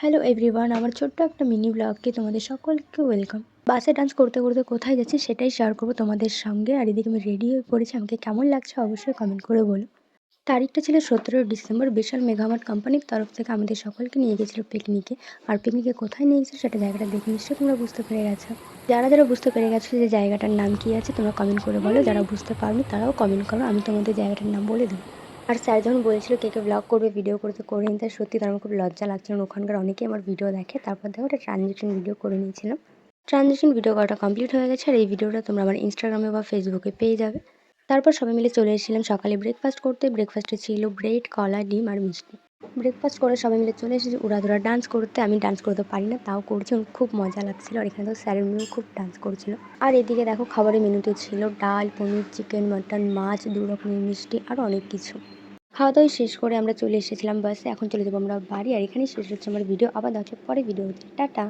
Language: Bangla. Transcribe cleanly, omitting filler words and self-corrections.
হ্যালো এভরিওয়ান, আমার ছোট্ট একটা মিনি ব্লগে তোমাদের সকলকে ওয়েলকাম। বাসে ডান্স করতে করতে কোথায় যাচ্ছি সেটাই শেয়ার করবো তোমাদের সঙ্গে। আর এদিকে আমি রেডি হয়ে পড়েছি, আমাকে কেমন লাগছে অবশ্যই কমেন্ট করে বলো। তারিখটা ছিল 17 ডিসেম্বর। বিশাল মেঘামার্ট কোম্পানির তরফ থেকে আমাদের সকলকে নিয়ে গেছিলো পিকনিকে। আর পিকনিকে কোথায় নিয়ে গেছিলো সেটা জায়গাটা দেখে নিশ্চয়ই তোমরা বুঝতে পেরে গেছো। যারা যারা বুঝতে পেরে গেছো যে জায়গাটার নাম কি আছে তোমরা কমেন্ট করে বলো, যারা বুঝতে পারোনি তারাও কমেন্ট করো, আমি তোমাদের জায়গাটার নাম বলে দেবো। আর স্যার যখন বলেছিল কে কে ব্লগ করবে, ভিডিও করতে করে নিতে, সত্যি তার আমার খুব লজ্জা লাগছিল। ওখানকার অনেকেই আমার ভিডিও দেখে। তারপর দেখো একটা ট্রানজিশন ভিডিও করে নিয়েছিলাম। ট্রানজিশন ভিডিও করাটা কমপ্লিট হয়ে গেছে, আর এই ভিডিওটা তোমরা আমার ইনস্টাগ্রামে বা ফেসবুকে পেয়ে যাবে। তারপর সবাই মিলে চলে এসেছিলাম সকালে ব্রেকফাস্ট করতে। ব্রেকফাস্টে ছিল ব্রেড, কলা, ডিম আর মিষ্টি। ব্রেকফাস্ট করে সবাই মিলে চলে এসেছি উড়াধুরা ডান্স করতে। আমি ডান্স করতে পারি না, তাও করছি, আমার খুব মজা লাগছিল। আর এখানে তো স্যারের মেয়েও খুব ডান্স করছিল। আর এদিকে দেখো খাবারের মেনুতে ছিল ডাল, পনির, চিকেন, মাটন, মাছ, 2 রকমের মিষ্টি আরও অনেক কিছু। খাওয়া দাওয়া শেষ করে আমরা চলে এসেছিলাম বাসে। এখন চলে যাবো আমরা বাড়ি। আর এখানেই শেষ হচ্ছে আমার ভিডিও। আবার দেখা হচ্ছে পরে ভিডিও হচ্ছে। টাটা।